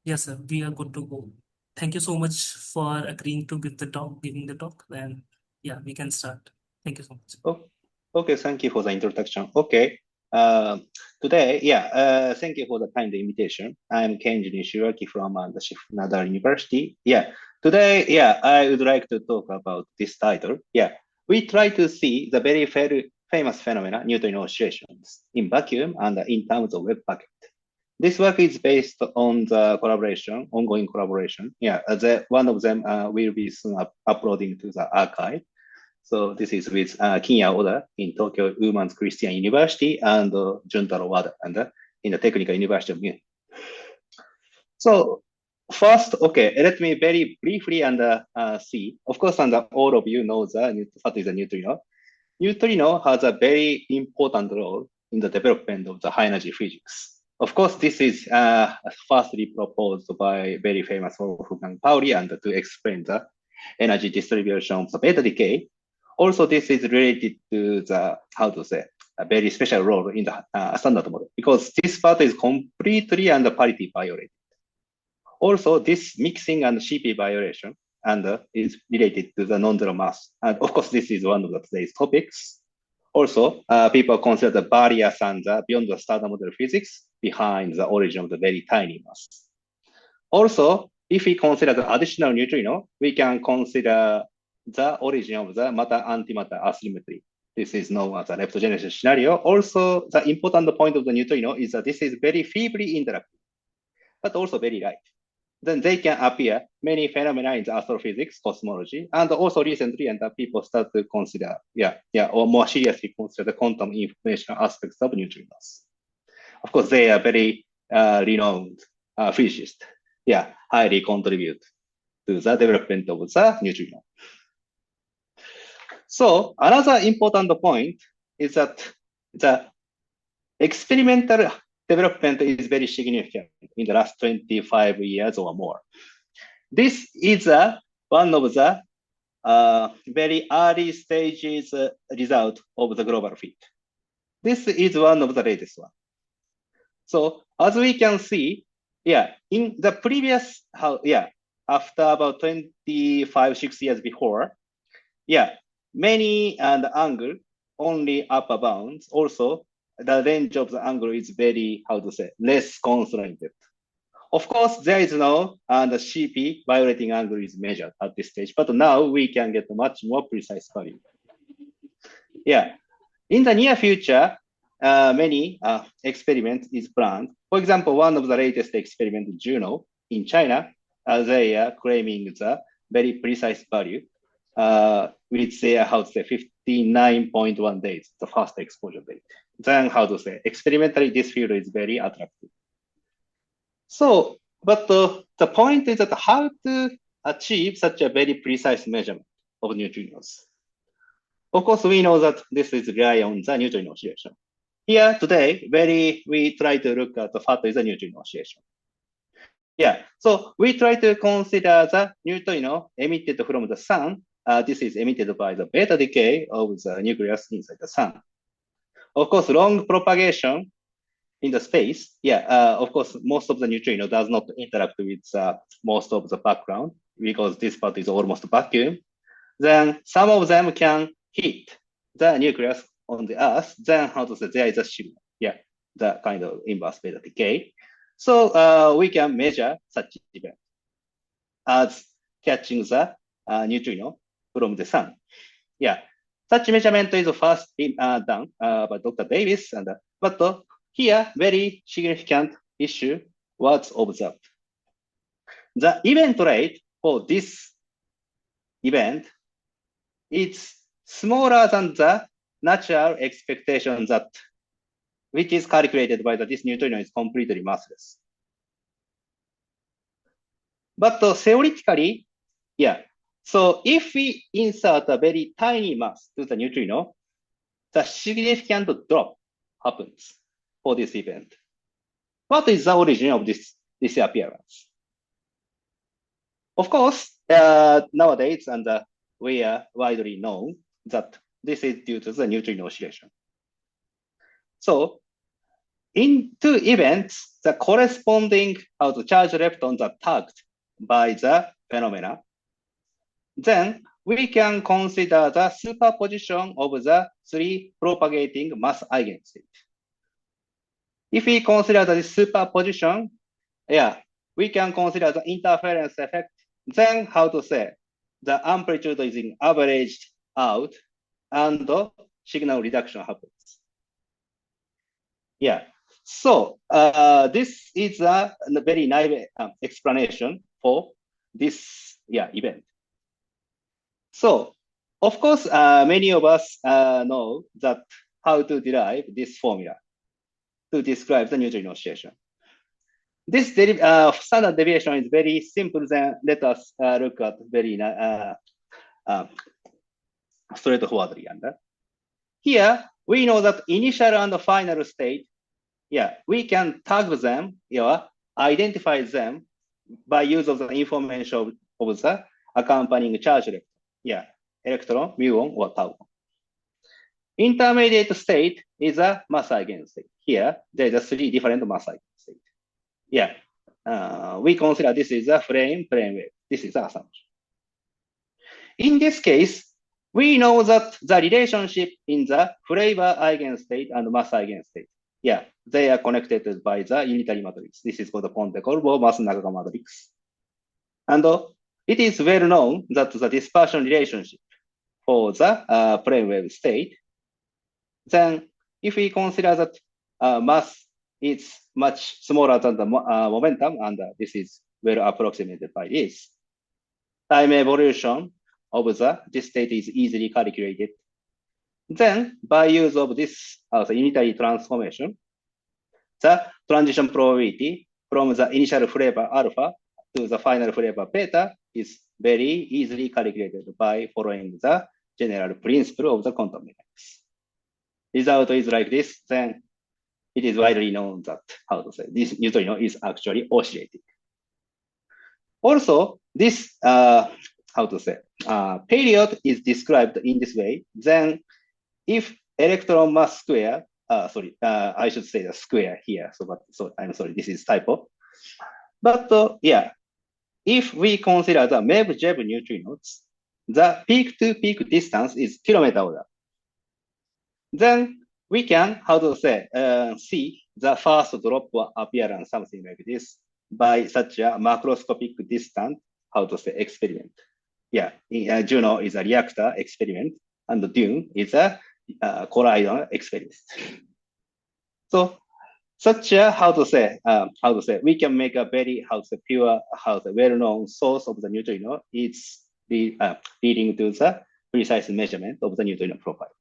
Yes, sir. We are good to go. Thank you so much for agreeing to giving the talk. And yeah, we can start. Thank you so much. Oh, okay, thank you for the introduction. Okay. Uh, Today, thank you for the kind invitation. I'm Kenji Nishiwaki from the Shiv Nadar University. Today, I would like to talk about this title. We try to see the very famous phenomena, neutrino oscillations, in vacuum and in terms of web packet. This work is based on the ongoing collaboration. One of them will be soon uploading to the archive. So this is with Kinya Oda in Tokyo Women's Christian University and Juntaro Wada and in the Technical University of Munich. So first, okay, let me very briefly see. Of course, all of you know what is a neutrino. Neutrino has a very important role in the development of the high energy physics. Of course, this is firstly proposed by very famous Wolfgang Pauli and to explain the energy distribution of the beta decay. Also, this is related to the, how to say, a very special role in the standard model because this part is completely and parity violated. Also, this mixing and CP violation and is related to the non-zero mass. And of course, this is one of the today's topics. Also, people consider the barriers and beyond the standard model physics behind the origin of the very tiny mass. Also, if we consider the additional neutrino, we can consider the origin of the matter-antimatter asymmetry. This is known as a leptogenesis scenario. Also, the important point of the neutrino is that this is very feebly interactive, but also very light. Then they can appear many phenomena in the astrophysics, cosmology, and also recently, and people start to consider, or more seriously consider the quantum information aspects of neutrinos. Of course, they are very renowned physicists. Highly contribute to the development of the neutrino. So another important point is that the experimental development is very significant in the last 25 years or more. This is one of the very early stages result of the global fit. This is one of the latest one. So as we can see, in the previous, after about 25, 6 years before, many and angle only upper bounds. Also, the range of the angle is very, less constrained. Of course, there is no, and the CP violating angle is measured at this stage, but now we can get a much more precise value. In the near future, many experiments is planned. For example, one of the latest experiments, Juno, in China, they are claiming the very precise value, with their, 59.1 days, the first exposure date. Then, experimentally, this field is very attractive. So, but the point is that how to achieve such a very precise measurement of neutrinos. Of course, we know that this is rely on the neutrino oscillation. Here today, we try to look at what is the neutrino oscillation. So we try to consider the neutrino emitted from the sun. This is emitted by the beta decay of the nucleus inside the sun. Of course, long propagation in the space, of course, most of the neutrino does not interact with most of the background because this part is almost vacuum. Then some of them can hit the nucleus on the Earth. Then there is a shift, the kind of inverse beta decay. So we can measure such event as catching the neutrino from the sun. Such measurement is first done by Dr. Davis, but here very significant issue was observed. The event rate for this event is smaller than the natural expectation that which is calculated by this neutrino is completely massless. But theoretically, so if we insert a very tiny mass to the neutrino, the significant drop happens for this event. What is the origin of this appearance? Of course, nowadays, and we are widely known that this is due to the neutrino oscillation. So in two events, the corresponding of the charge leptons are tagged by the phenomena. Then we can consider the superposition of the three propagating mass eigenstates. If we consider the superposition, we can consider the interference effect. Then how to say, the amplitude is averaged out and the signal reduction happens. So this is a very naive explanation for this event. So of course, many of us know that how to derive this formula to describe the neutrino oscillation. This standard deviation is very simple. Then let us look at very straightforwardly. Here we know that initial and final state. We can tag them, identify them by use of the information of the accompanying charge electron. Electron, muon, or tau. Intermediate state is a mass eigenstate. Here, there are three different mass eigenstate. We consider this is a plane wave. This is the assumption. In this case, we know that the relationship in the flavor eigenstate and mass eigenstate. They are connected by the unitary matrix. This is called the Ponte-Colbo-Matsunaga matrix. And it is well known that the dispersion relationship for the plane wave state, then if we consider that mass is much smaller than the momentum, and this is well approximated by this, time evolution of this state is easily calculated. Then, by use of this unitary transformation, the transition probability from the initial flavor alpha to the final flavor beta is very easily calculated by following the general principle of the quantum mechanics. Result is like this, then it is widely known that, this neutrino is actually oscillating. Also, this, period is described in this way, then if electron mass square, I should say the square here, so I'm sorry, this is typo. But if we consider the MEV-JEV neutrinos, the peak-to-peak distance is kilometer order. Then we can, see the first drop appearance, something like this, by such a macroscopic distant, experiment. Juno is a reactor experiment, and Dune is a collider experiment. So such a, we can make a very, pure, well-known source of the neutrino. It's leading to the precise measurement of the neutrino profile.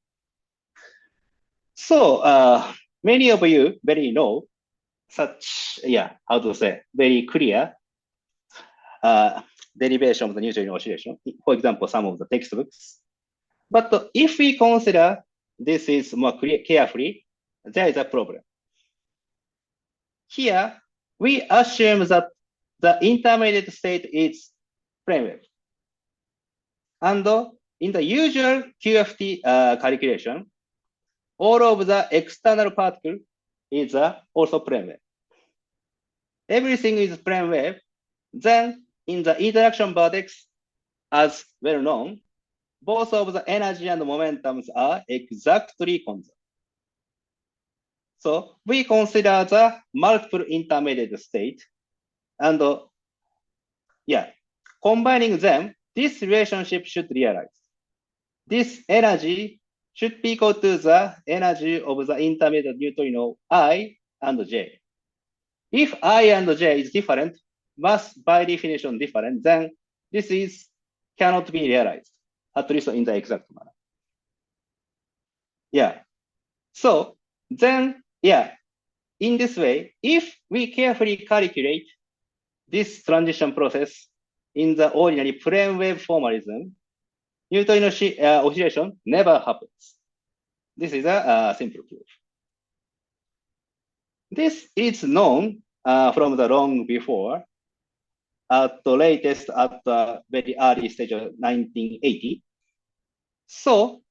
So many of you very know such, very clear derivation of the neutrino oscillation. For example, some of the textbooks. But if we consider this is more carefully, there is a problem. Here, we assume that the intermediate state is plane wave. And in the usual QFT calculation, all of the external particle is also plane wave. Everything is plane wave. Then in the interaction vertex, as well known, both of the energy and momentums are exactly constant. So we consider the multiple intermediate state, and combining them, this relationship should realize. This energy should be equal to the energy of the intermediate neutrino I and J. If I and J is different, mass by definition different, then this cannot be realized, at least in the exact manner. So then, in this way, if we carefully calculate this transition process in the ordinary plane wave formalism, neutrino oscillation never happens. This is a simple proof. This is known from the long before, at the latest at the very early stage of 1980. So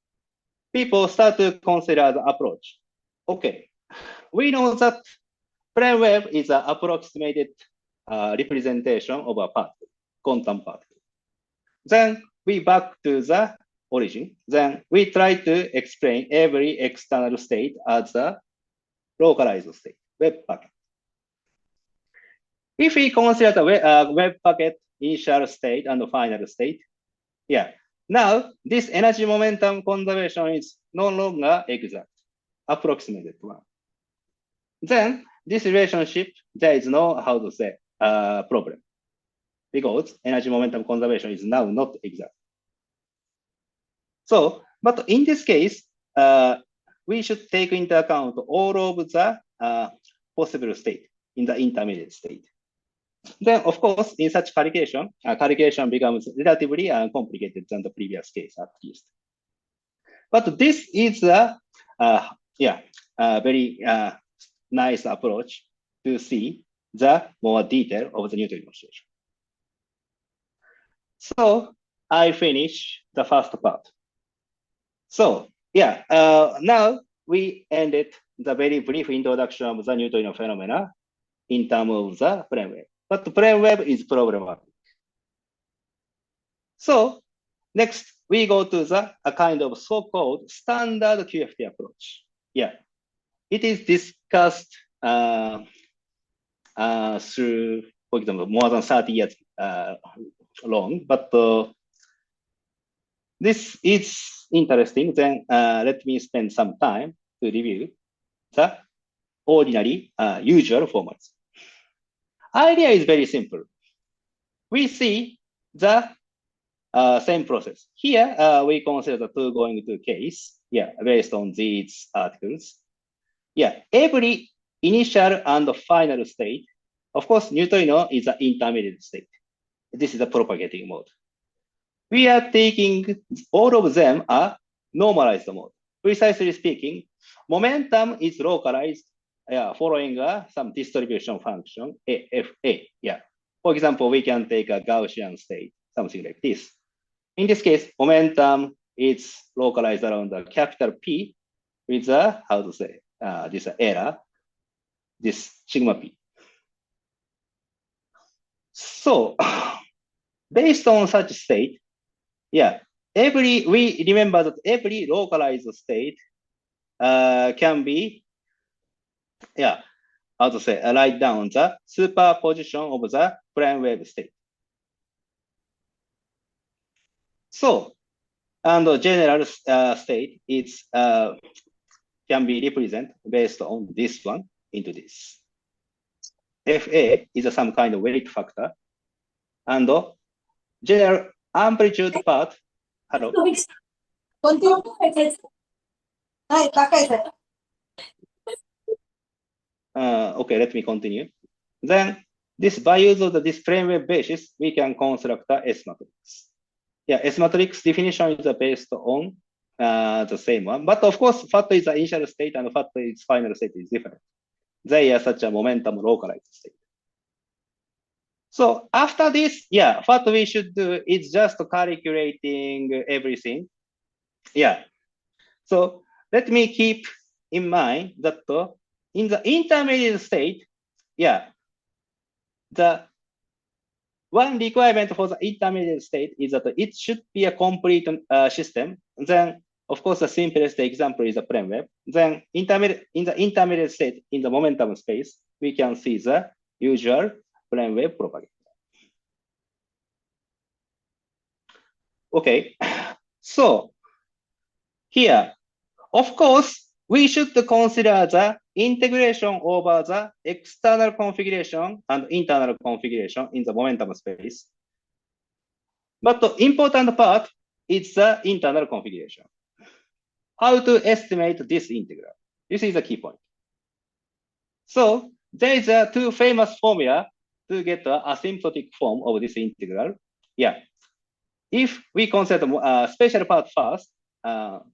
people start to consider the approach. Okay, we know that plane wave is an approximated representation of a particle, quantum particle. Then we back to the origin. Then we try to explain every external state as a localized state, web packet. If we consider the web packet initial state and final state, now this energy momentum conservation is no longer exact, approximated one. Then this relationship, there is no, how to say, problem, because energy momentum conservation is now not exact. So, but in this case, we should take into account all of the possible state in the intermediate state. Then, of course, in such calculation, calculation becomes relatively complicated than the previous case, at least. But this is a very nice approach to see the more detail of the neutrino oscillation. So I finish the first part. So now we ended the very brief introduction of the neutrino phenomena in terms of the plane wave. But the plane wave is problematic. So next we go to the a kind of so-called standard QFT approach. It is discussed through, for example, more than 30 years long, but this is interesting. Then let me spend some time to review the ordinary usual formats. Idea is very simple. We see the same process. Here we consider the two going to case, based on these articles. Every initial and final state, of course, neutrino is an intermediate state. This is a propagating mode. We are taking all of them are normalized mode. Precisely speaking, momentum is localized following some distribution function, AFA. For example, we can take a Gaussian state, something like this. In this case, momentum is localized around the capital P with a, how to say, this error, this sigma P. So based on such state, we remember that every localized state can be, how to say, write down the superposition of the plane wave state. So, and the general state is can be represented based on this one into this. FA is some kind of weight factor, and the general amplitude part. Hello. Okay, let me continue. Then this by use of this plane wave basis, we can construct a S matrix. S matrix definition is based on the same one, but of course, what is the initial state and what is final state is different. They are such a momentum localized state. So after this, what we should do is just calculating everything. So let me keep in mind that in the intermediate state, the one requirement for the intermediate state is that it should be a complete system. Then, of course, the simplest example is a plane wave. Then, in the intermediate state, in the momentum space, we can see the usual plane wave propagation. Okay, so here, of course, we should consider the integration over the external configuration and internal configuration in the momentum space. But the important part is the internal configuration. How to estimate this integral? This is a key point. So there is a two famous formula to get the asymptotic form of this integral. If we consider the special part first,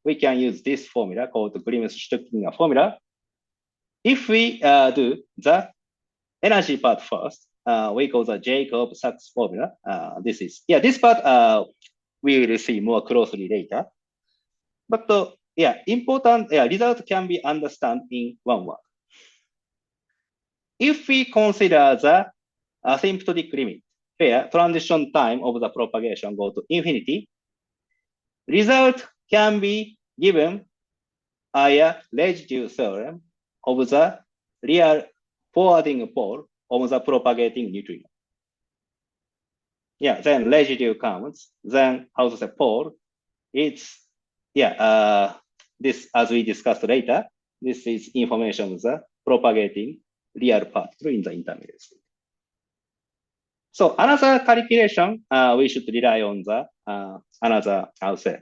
we can use this formula called the Grimm-Stuckinger formula. If we do the energy part first, we call the Jacob-Sachs formula. This part we will see more closely later. But important result can be understood in one word. if we consider the asymptotic limit, where transition time of the propagation go to infinity, result can be given by residue theorem of the real forwarding pole of the propagating neutrino. Yeah, then residue comes, then how to say pole, it's, this, as we discussed later, this is information of the propagating real particle in the intermediate state. So another calculation, we should rely on the another, I would say,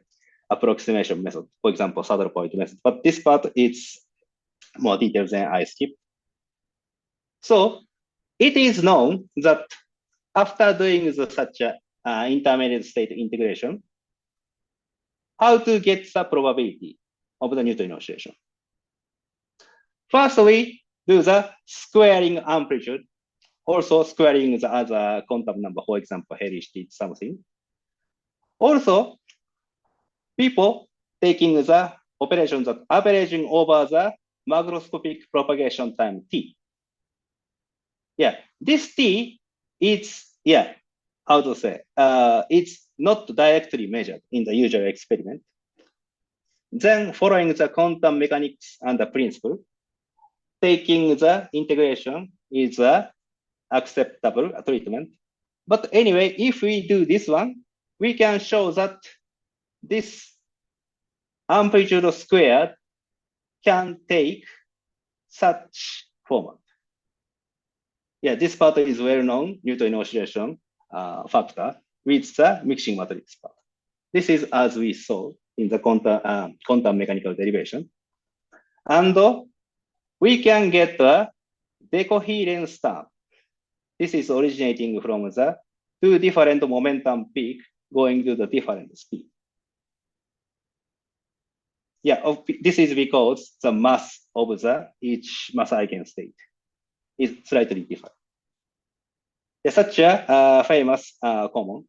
approximation method, for example, saddle point method. But this part is more detailed than I skip. So it is known that after doing such a intermediate state integration, how to get the probability of the neutrino oscillation. First, we do the squaring amplitude, also squaring the other quantum number, for example, Helly something. Also, people taking the operations that averaging over the macroscopic propagation time t. Yeah, this t is, how to say, it's not directly measured in the usual experiment. Then following the quantum mechanics and the principle, taking the integration is a acceptable treatment. But anyway, if we do this one, we can show that this amplitude squared can take such format. Yeah, this part is well-known neutrino oscillation factor with the mixing matrix part. This is as we saw in the quantum mechanical derivation. And we can get a decoherence term. This is originating from the two different momentum peak going to the different speed. Yeah, this is because the mass of the each mass eigenstate is slightly different. There's such a famous common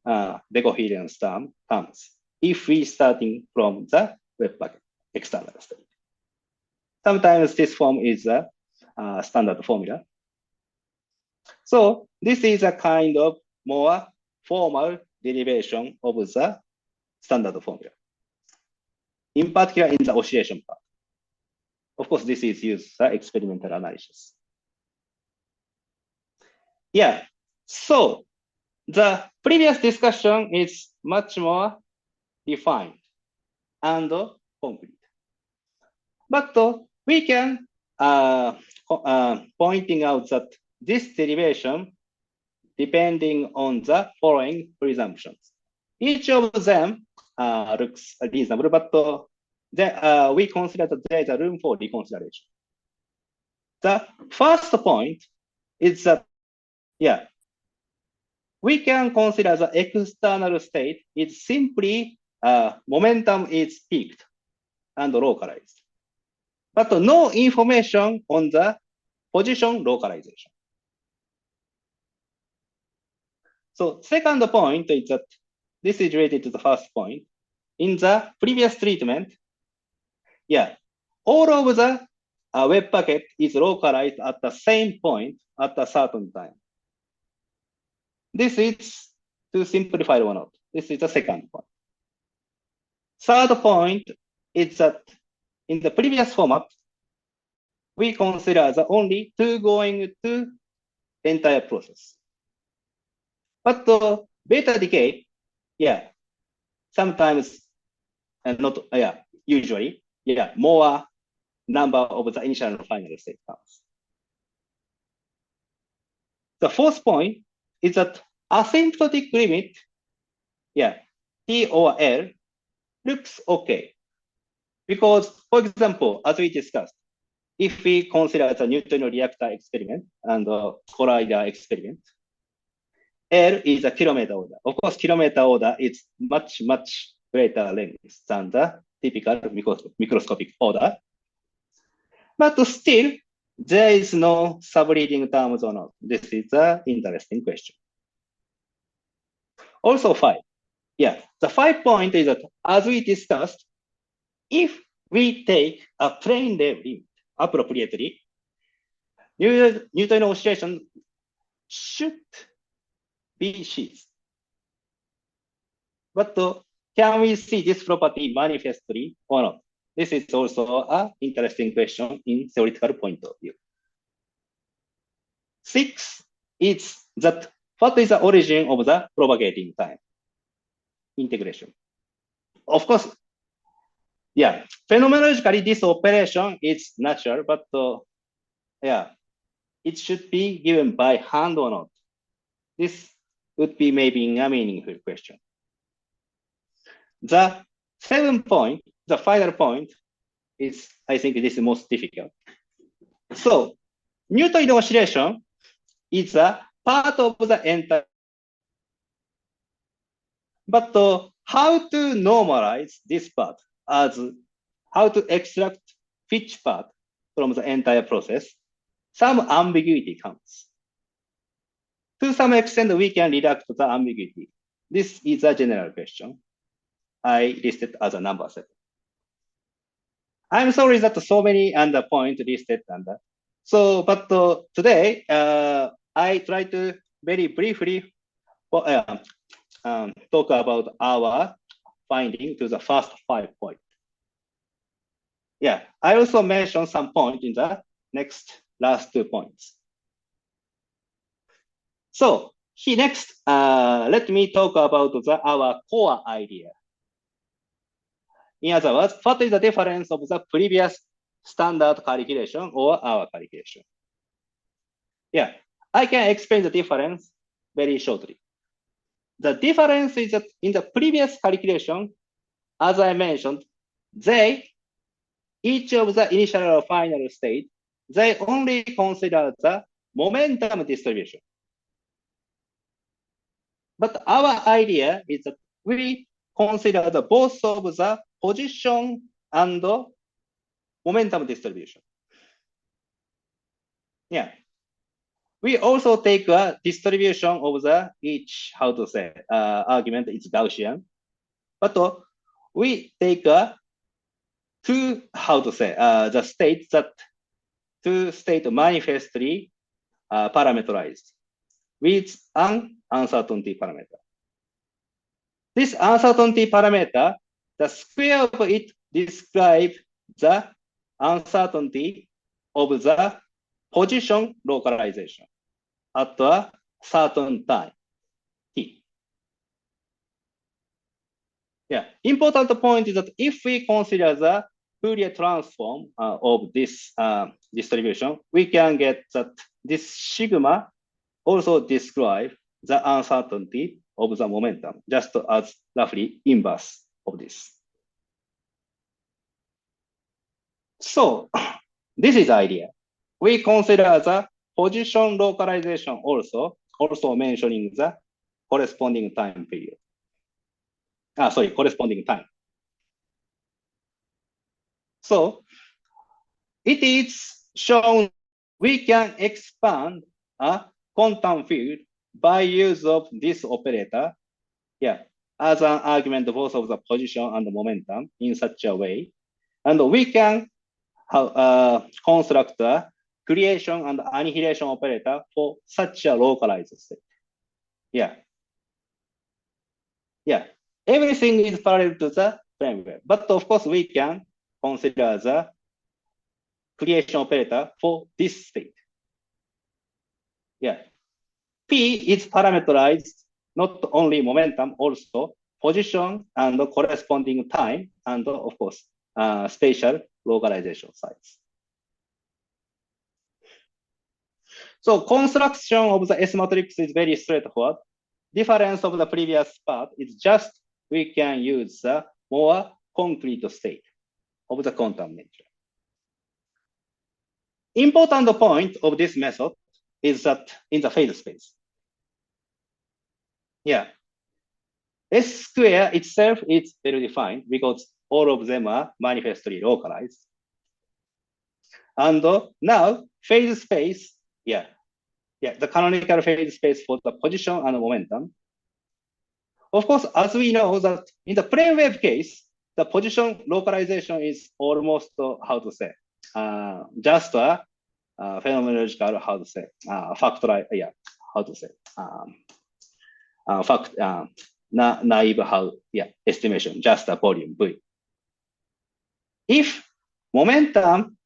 decoherence term comes if we starting from the web packet external state. Sometimes this form is a standard formula. So this is a kind of more formal derivation of the standard formula. In particular, in the oscillation part. Of course, this is used for experimental analysis. Yeah, so the previous discussion is much more defined and concrete. But we can pointing out that this derivation depending on the following presumptions. Each of them looks reasonable, but we consider that there is a room for reconsideration. The first point is that, we can consider the external state is simply momentum is peaked and localized, but no information on the position localization. So second point is that this is related to the first point. In the previous treatment, all of the web packet is localized at the same point at a certain time. This is to simplify or not. This is the second point. Third point is that in the previous format, we consider the only two going to entire process. But the beta decay, sometimes and not, usually, more number of the initial and final state comes. The fourth point is that asymptotic limit, T or L looks okay. Because, for example, as we discussed, if we consider the neutrino reactor experiment and collider experiment, L is a kilometer order. Of course, kilometer order is much, much greater length than the typical microscopic order. But still, there is no subleading terms or not. This is an interesting question. Also 5. The 5 point is that, as we discussed, if we take a plane wave limit appropriately, neutrino oscillation should be sheaths. But can we see this property manifestly or not? This is also an interesting question in theoretical point of view. 6 is that what is the origin of the propagating time? Integration. Of course, yeah, phenomenologically this operation is natural, but yeah, it should be given by hand or not. This would be maybe a meaningful question. The 7th point, the final point, is, I think this is most difficult. So, neutrino oscillation is a part of the entire. But how to normalize this part as how to extract which part from the entire process, some ambiguity comes. To some extent, we can reduce the ambiguity. This is a general question. I listed as a number 7. I'm sorry that so many points listed under. So, but today, I try to very briefly talk about our finding to the first 5 points. Yeah, I also mentioned some point in the last 2 points. So next, let me talk about our core idea. In other words, what is the difference of the previous standard calculation or our calculation? Yeah, I can explain the difference very shortly. The difference is that in the previous calculation, as I mentioned, each of the initial or final state, they only consider the momentum distribution. But our idea is that we consider the both of the position and momentum distribution. Yeah. We also take a distribution of the each, argument is Gaussian. But we take the states that two state manifestly parameterized with an uncertainty parameter. This uncertainty parameter, the square of it describes the uncertainty of the position localization at a certain time, t. Yeah, important point is that if we consider the Fourier transform of this distribution, we can get that this sigma also describe the uncertainty of the momentum, just as roughly inverse of this. So this is the idea. We consider the position localization also mentioning the corresponding time period. Corresponding time. So it is shown we can expand a quantum field by use of this operator, as an argument both of the position and the momentum in such a way. And we can construct a creation and annihilation operator for such a localized state. Everything is parallel to the plane wave. But of course, we can consider the creation operator for this state. P is parameterized not only momentum, also position and corresponding time, and of course, spatial localization size. So construction of the S matrix is very straightforward. Difference of the previous part is just we can use the more concrete state of the quantum nature. Important point of this method is that in the phase space. S square itself is well defined because all of them are manifestly localized. And now phase space, the canonical phase space for the position and momentum. Of course, as we know that in the plane wave case, the position localization is almost, just a phenomenological, how to say, factorize, yeah, how to say, naive, estimation, just a volume V. If momentum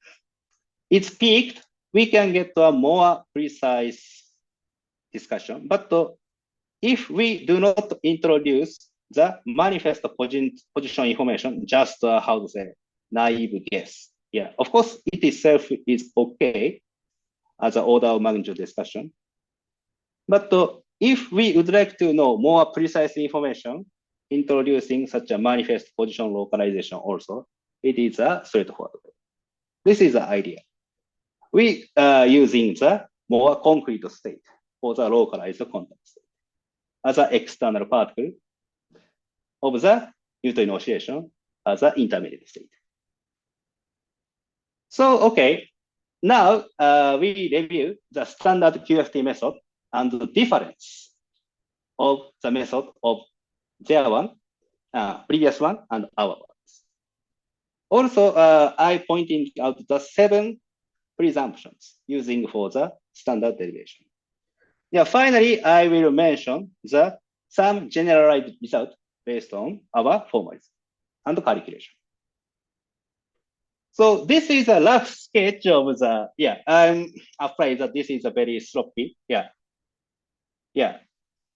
is peaked, we can get a more precise discussion. But if we do not introduce the manifest position information, just how to say, naive guess. Yeah, of course, it itself is okay as an order of magnitude discussion. But if we would like to know more precise information, introducing such a manifest position localization also, it is a straightforward. This is the idea. We are using the more concrete state for the localized quantum state as an external particle of the neutrino oscillation as an intermediate state. So, okay, now we review the standard QFT method and the difference of the method of their one, previous one, and our ones. Also, I pointed out the 7 presumptions using for the standard derivation. Yeah, finally, I will mention some generalized result based on our formalism and calculation. So this is a rough sketch of the, I'm afraid that this is a very sloppy,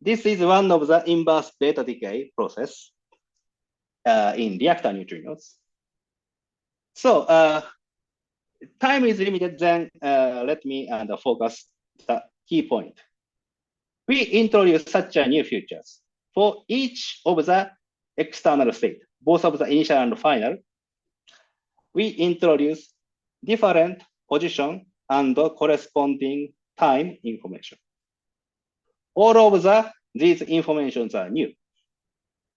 This is one of the inverse beta decay process in reactor neutrinos. So time is limited, then let me focus the key point. We introduce such a new features for each of the external state, both of the initial and final. We introduce different position and corresponding time information. All of these informations are new.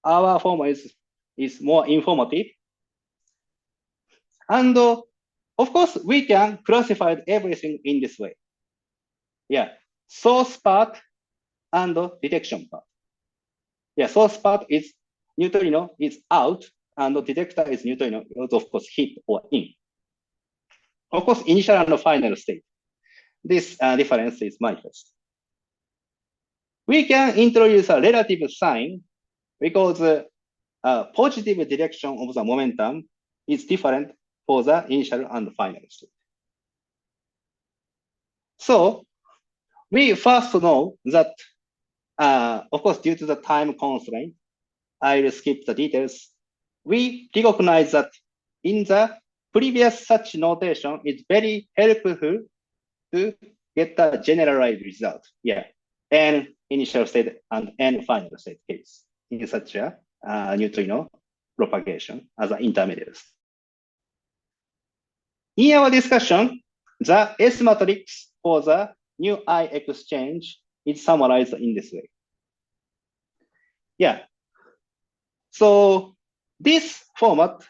Our form is more informative. And of course, we can classify everything in this way. Yeah, source part and detection part. Yeah, source part is neutrino is out, and the detector is neutrino, of course, hit or in. Of course, initial and final state. This difference is manifest. We can introduce a relative sign because positive direction of the momentum is different for the initial and final state. So we first know that, of course, due to the time constraint, I will skip the details. We recognize that in the previous such notation, it's very helpful to get a generalized result. Yeah, n initial state and n final state case in such a neutrino propagation as an intermediate. In our discussion, the S matrix for the new I exchange is summarized in this way. Yeah. So this format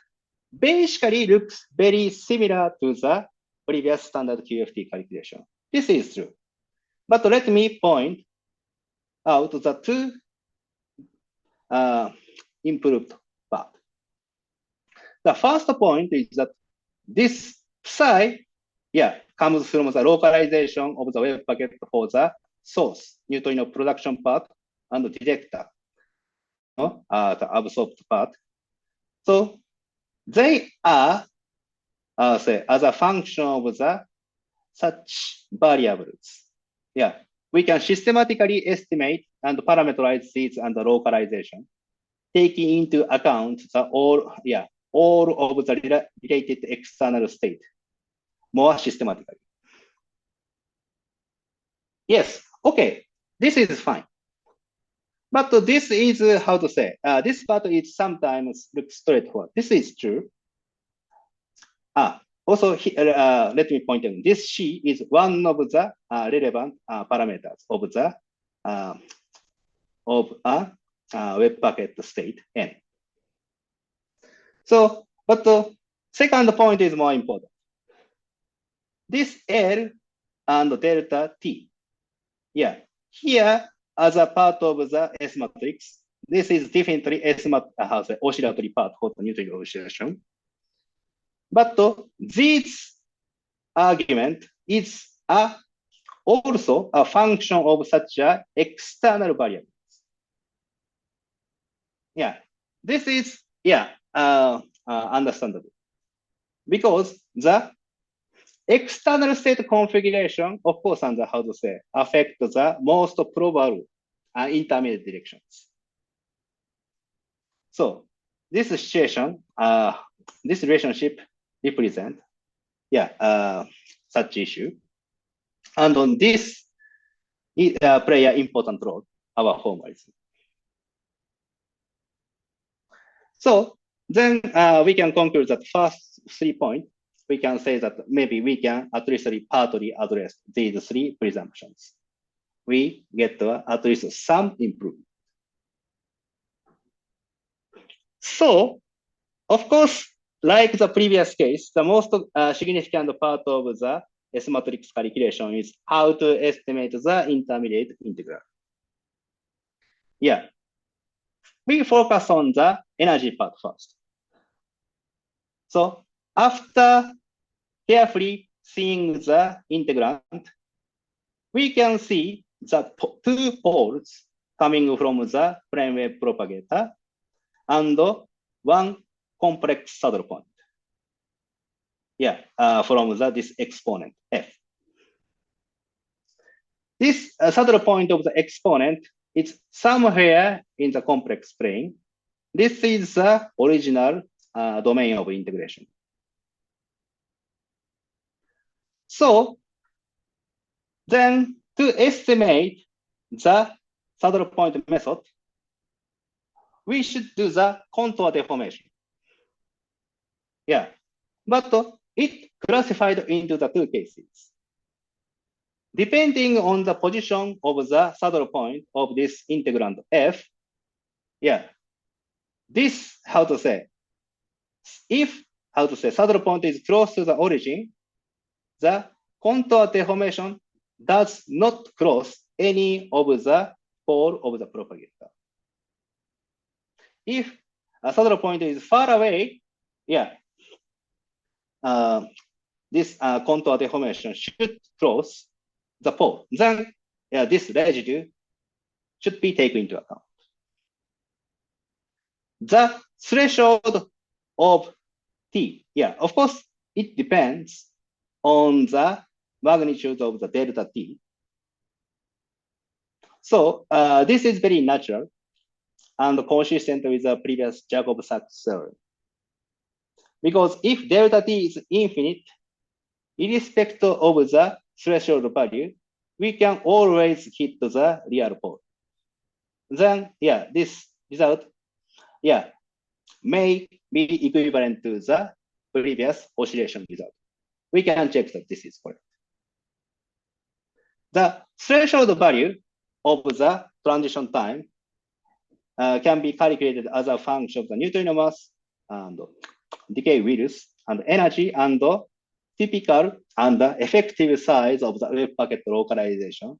basically looks very similar to the previous standard QFT calculation. This is true. But let me point out the 2 improved part. The first point is that this psi, comes from the localization of the wave packet for the source, neutrino production part, and the detector, the absorbed part. So they are, say, as a function of the such variables. Yeah, we can systematically estimate and parameterize these and the localization, taking into account the all of the related external state more systematically. Yes, okay, this is fine. But this is how to say, this part is sometimes looks straightforward. This is true. Also, let me point out, this C is one of the relevant parameters of the web packet state N. So, but the second point is more important. This L and delta T. Yeah, here as a part of the S matrix, this is definitely oscillatory part for the neutrino oscillation. But these argument is also a function of such a external variable. Yeah, this is understandable because the external state configuration, of course, and how to say, affect the most probable intermediate directions. So this situation, this relationship represent, such issue, and on this play an important role, our formalism. So then we can conclude that first 3 points. We can say that maybe we can at least partly address these 3 presumptions. We get at least some improvement. So, of course, like the previous case, the most significant part of the S matrix calculation is how to estimate the intermediate integral. Yeah. We focus on the energy part first. So after carefully seeing the integrand, we can see the 2 poles coming from the plane wave propagator and 1 complex saddle point. From this exponent f. This saddle point of the exponent is somewhere in the complex plane. This is the original domain of integration. So then to estimate the saddle point method, we should do the contour deformation. But it classified into the 2 cases. Depending on the position of the saddle point of this integrand f, this, if, saddle point is close to the origin, the contour deformation does not cross any of the pole of the propagator. If a saddle point is far away, this contour deformation should cross the pole. Then this residue should be taken into account. The threshold of T, of course, it depends on the magnitude of the delta T. So this is very natural and consistent with the previous Jacob-Sachs theorem. Because if delta T is infinite, irrespective of the threshold value, we can always hit the real pole. Then, this result, may be equivalent to the previous oscillation result. We can check that this is correct. The threshold value of the transition time can be calculated as a function of the neutrino mass and decay width and energy and typical and effective size of the wave packet localization,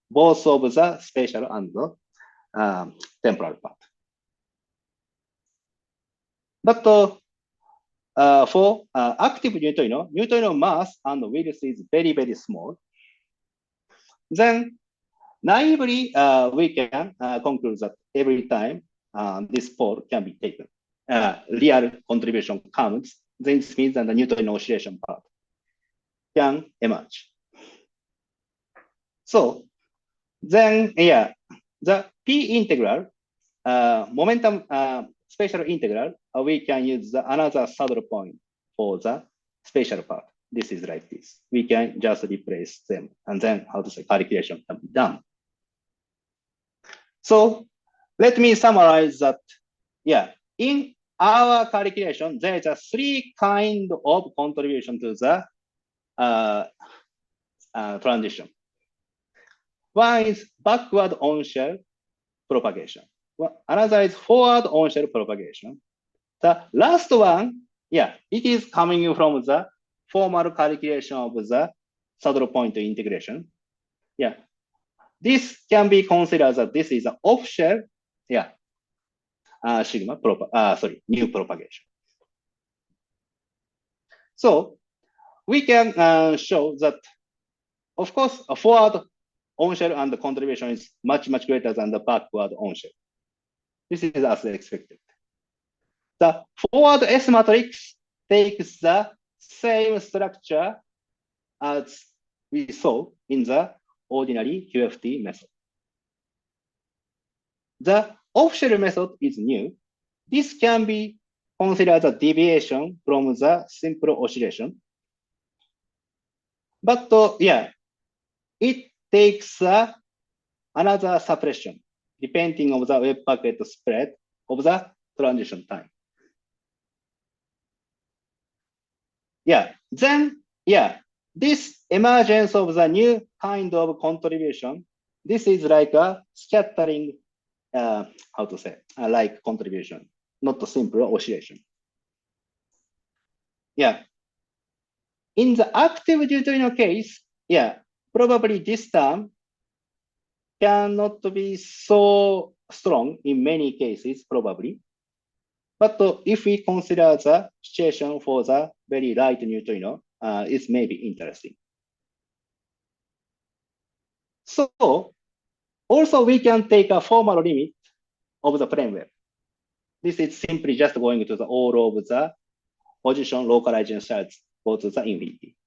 both of the spatial and temporal part. But for active neutrino mass and width is very, very small. Then naively, we can conclude that every time this pole can be taken, real contribution counts, then this means that the neutrino oscillation part can emerge. So then, the P integral, momentum spatial integral, we can use another saddle point for the spatial part. This is like this. We can just replace them, and then calculation can be done. So let me summarize that. In our calculation, there is 3 kinds of contribution to the transition. One is backward on-shell propagation. Another is forward on-shell propagation. The last one, it is coming from the formal calculation of the saddle point integration. This can be considered that this is an off-shell, sigma new propagation. So we can show that Of course, a forward on-shell and the contribution is much, much greater than the backward on-shell. This is as expected. The forward S matrix takes the same structure as we saw in the ordinary QFT method. The off-shell method is new. This can be considered a deviation from the simple oscillation. But yeah, it takes another suppression depending on the web packet spread of the transition time. Yeah, then, yeah, this emergence of the new kind of contribution, this is like a scattering, how to say, like contribution, not a simple oscillation. Yeah. In the active neutrino case, yeah, probably this term cannot be so strong in many cases, probably. But if we consider the situation for the very light neutrino, it may be interesting. So also we can take a formal limit of the plane wave. This is simply just going to the all of the position localization shards go to the infinity.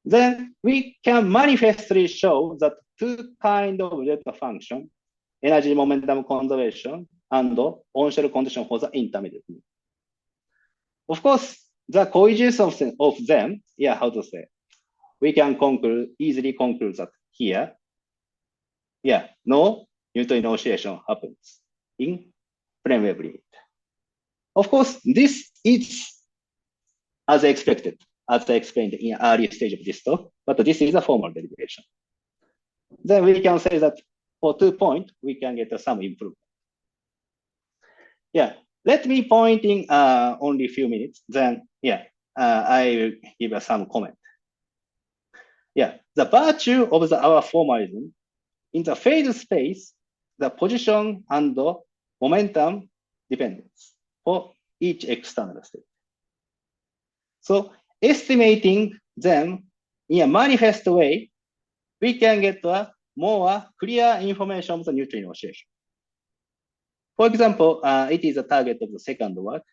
Then we can manifestly show that two kinds of delta function, energy momentum conservation and on-shell condition for the intermediate. Of course, the coexistence of them, yeah, how to say, we can easily conclude that here, yeah, no neutrino oscillation happens in plane wave limit. Of course, this is as expected, as I explained in early stage of this talk, but this is a formal derivation. Then we can say that for 2 points, we can get some improvement. Yeah, let me point in only a few minutes. Then, yeah, I will give some comment. Yeah, the virtue of our formalism in the phase space, the position and the momentum dependence for each external state. So estimating them in a manifest way, we can get a more clear information of the neutrino oscillation. For example, it is a target of the second work.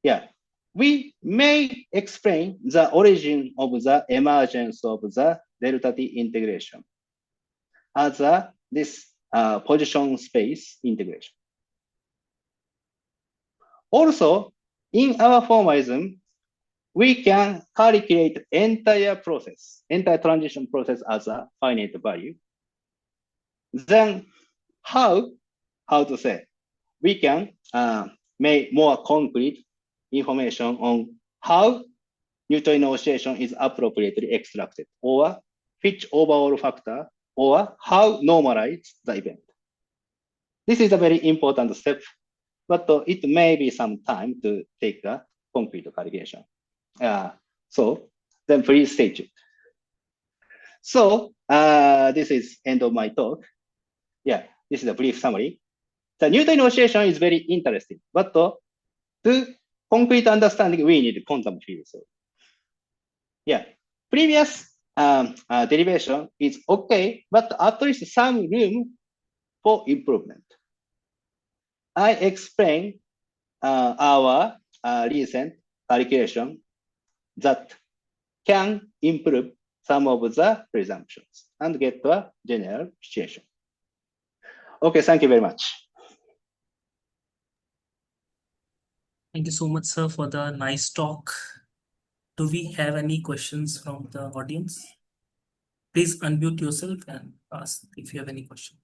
Yeah, we may explain the origin of the emergence of the delta T integration as this position space integration. Also, in our formalism, we can calculate entire transition process as a finite value. Then how to say, we can make more concrete information on how neutrino oscillation is appropriately extracted, or which overall factor, or how normalize the event. This is a very important step, but it may be some time to take a concrete calculation. So then please stay tuned. So this is end of my talk. Yeah, this is a brief summary. The neutrino oscillation is very interesting, but to concrete understanding, we need quantum field. So yeah, previous derivation is okay, but at least some room for improvement. I explained our recent calculation that can improve some of the presumptions and get to a general situation. Okay, thank you very much. Thank you so much, sir, for the nice talk. Do we have any questions from the audience? Please unmute yourself and ask if you have any question.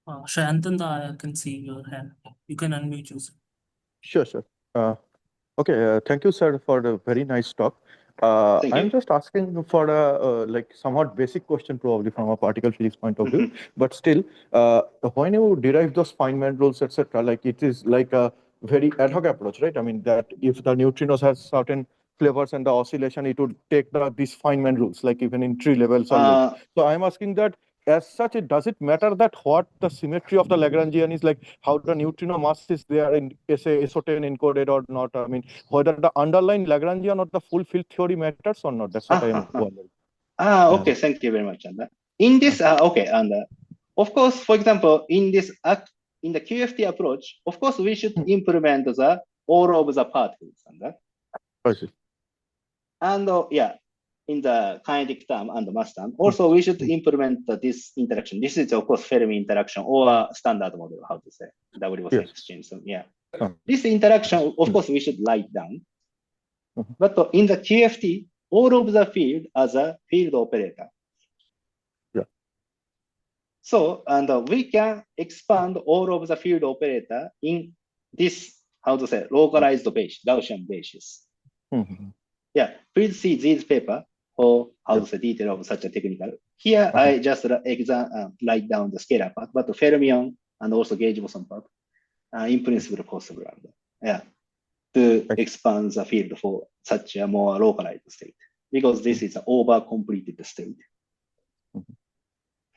Shayantanda, I can see your hand. You can unmute yourself. Sure, sure. Okay, thank you, sir, for the very nice talk. Thank I'm you. just asking for a like somewhat basic question, probably from a particle physics point of view, but still, when you derive those Feynman rules, etc., like it is like a very ad hoc approach, right? I mean, that if the neutrinos has certain flavors and the oscillation, it would take these Feynman rules, like even in tree level solving. So I'm asking that as such, does it matter that what the symmetry of the Lagrangian is, like how the neutrino mass is there in say SO10 encoded or not? I mean, whether the underlying Lagrangian or the full field theory matters or not? That's what I am wondering. Okay, thank you very much. And in this, okay, and of course, for example, in this in the QFT approach, of course, we should implement the all of the particles I see. and yeah, in the kinetic term and the mass term. Also, we should implement this interaction. This is of course Fermi interaction or standard model, how to say W Yes. exchange. So yeah, this interaction, of course, we should write down. But in the QFT, all of the field as a field operator. Yeah. So, and we can expand all of the field operator in this, how to say, localized basis, Gaussian basis. Yeah, please see this paper for how to say detail of such a technical. Here, I just write down the scalar part, but the fermion and also gauge boson part, in principle possible. Yeah, to expand the field for such a more localized state, because this is an over-completed state.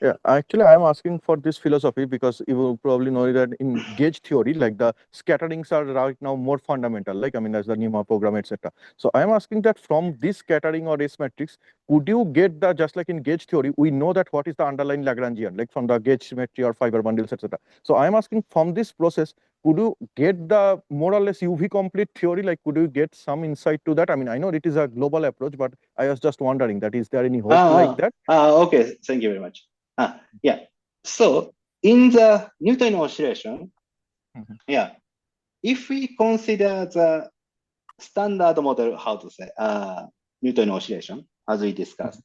Yeah, actually, I'm asking for this philosophy because you will probably know that in gauge theory, like the scatterings are right now more fundamental, like I mean, as the NEMA program, etc. So I'm asking that from this scattering or S matrix, could you get the, just like in gauge theory, we know that what is the underlying Lagrangian, like from the gauge symmetry or fiber bundles, etc. So I'm asking from this process, could you get the more or less UV complete theory? Like, could you get some insight to that? I mean, I know it is a global approach, but I was just wondering that is there any hope like that? Okay, thank you very much. Yeah. So in the neutrino oscillation, yeah, if we consider the standard model, how to say, neutrino oscillation, as we discussed.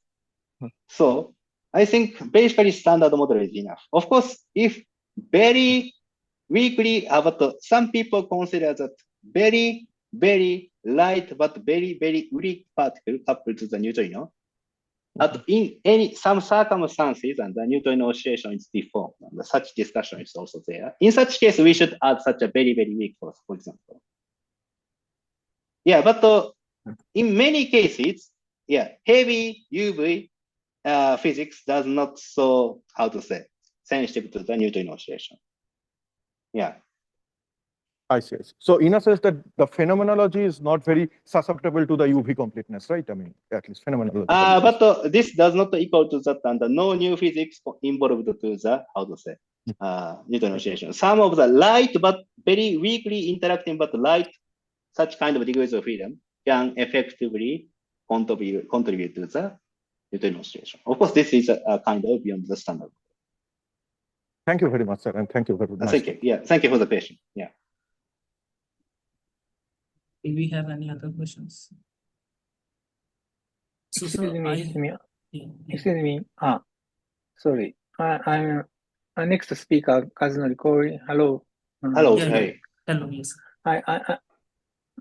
So I think basically standard model is enough. Of course, if very weakly, but some people consider that very, very light, but very, very weak particle coupled to the neutrino. But in some circumstances, and the neutrino oscillation is deformed, and such discussion is also there. In such case, we should add such a very, very weak force, for example. Yeah, but in many cases, yeah, heavy UV physics does not so, how to say, sensitive to the neutrino oscillation. Yeah. I see. So in a sense that the phenomenology is not very susceptible to the UV completeness, right? I mean, at least phenomenology. But this does not equal to that, and no new physics involved to the, how to say, neutrino oscillation. Some of the light, but very weakly interacting, but light, such kind of degrees of freedom can effectively contribute to the neutrino oscillation. Of course, this is a kind of beyond the standard. Thank you very much, sir, and thank you very much. Thank you. Yeah, thank you for the patience. Yeah. Do we have any other questions? So, Excuse me. Yeah. Excuse me. Sorry. I'm next speaker, Kazunori Kori. Hello. Hello. Yeah, Hey. Hello. Yes. I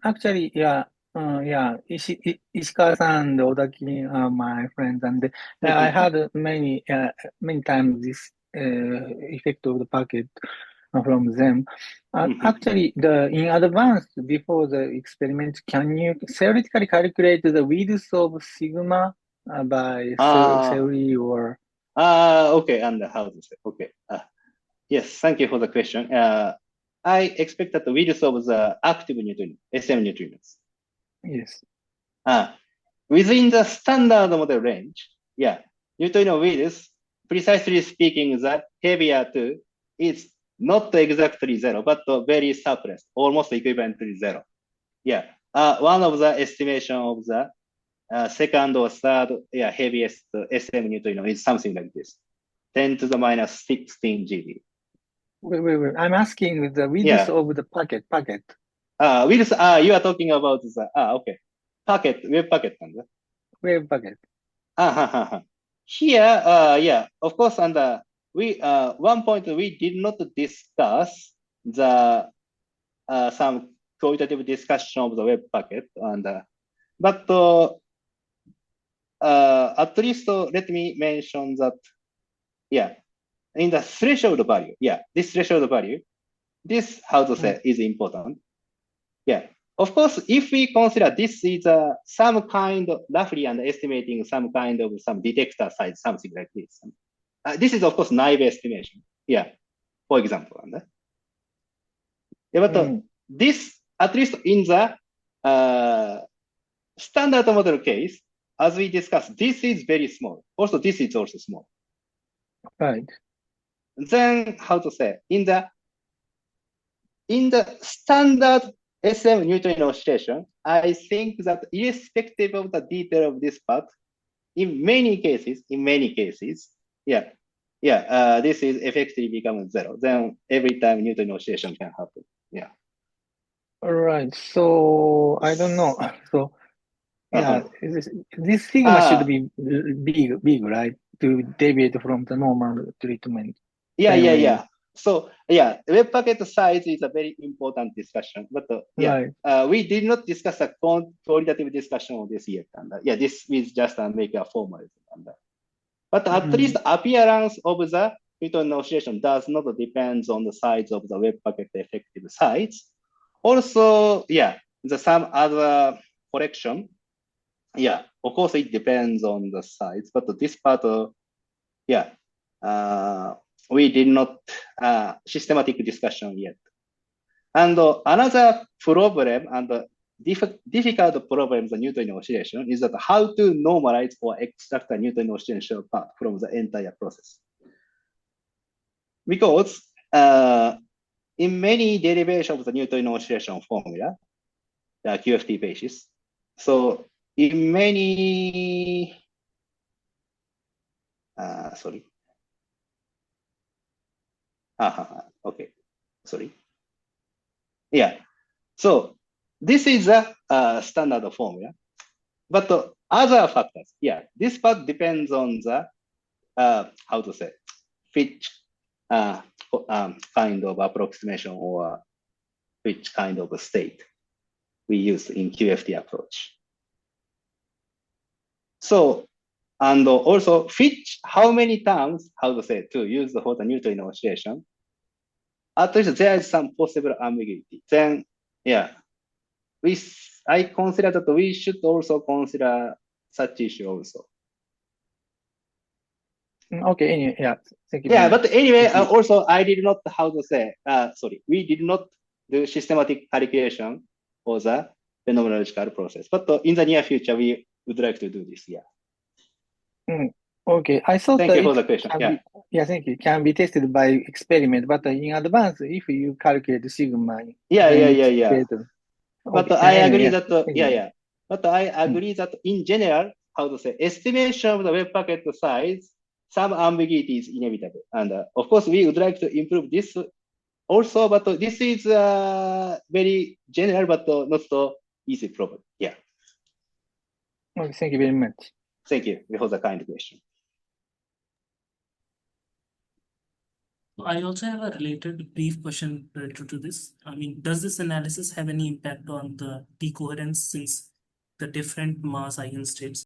actually, yeah. Ishikawa-san and Odaki are my friends, and I had many times this effect of the packet from them. Actually, in advance, before the experiment, can you theoretically calculate the width of sigma by theory or? Okay, and how to say? Okay. Yes, thank you for the question. I expect that the width of the active neutrino, SM neutrinos. Yes. Within the standard model range, yeah, neutrino width, precisely speaking, the heavier two is not exactly zero, but very suppressed, almost equivalent to zero. Yeah, one of the estimation of the second or third, yeah, heaviest SM neutrino is something like this, 10 to the minus 16 GeV. Wait. I'm asking the width of the packet. Width, you are talking about the, okay. Packet, wave packet. Wave packet. Here, yeah, of course, and we, one point we did not discuss the, some qualitative discussion of the web packet, and, but at least let me mention that, yeah, in the threshold value, yeah, this threshold value, this, how to say, is important. Yeah, of course, if we consider this is some kind of roughly and estimating some kind of some detector size, something like this. this is of course naive estimation. Yeah, for example. Yeah, but this, at least in the standard model case, as we discussed, this is very small. Also, this is also small. Right. Then how to say, in the standard SM neutrino oscillation, I think that irrespective of the detail of this part, in many cases, yeah, this is effectively becomes zero. Then every time neutrino oscillation can happen. Yeah. All right. So I don't know. So yeah, this sigma should be big, right? To deviate from the normal treatment. Yeah. So yeah, web packet size is a very important discussion. But Right. we did not discuss a qualitative discussion on this yet. And yeah, this is just make a formalism. But at least appearance of the neutrino oscillation does not depend on the size of the web packet effective size. Also, yeah, some other correction. Yeah, of course it depends on the size, but this part, yeah, we did not systematic discussion yet. And another problem and difficult problem the neutrino oscillation is that how to normalize or extract a neutrino oscillation part from the entire process. Because in many derivations of the neutrino oscillation formula, the QFT basis, so in many, sorry. Okay, sorry. Yeah, so this is a standard formula, but other factors, yeah, this part depends on the, how to say, which kind of approximation or which kind of state we use in QFT approach. So, and also which, how many terms, how to say, to use for the neutrino oscillation, at least there is some possible ambiguity. Then, yeah, I consider that we should also consider such issue also. Okay, anyway, yeah, thank you. Yeah, but anyway, also I did not, how to say, sorry, we did not do systematic calculation for the phenomenological process. But in the near future, we would like to do this, yeah. Okay, I thought Thank you for the question. Yeah, thank you. Can be tested by experiment, but in advance, if you calculate sigma. Yeah. But I agree anyway, that, But I agree that in general, how to say, estimation of the web packet size, some ambiguity is inevitable. And of course, we would like to improve this also, but this is very general, but not so easy problem. Yeah. Okay, thank you very much. Thank you for the kind question. I also have a related brief question related to this. I mean, does this analysis have any impact on the decoherence since the different mass eigenstates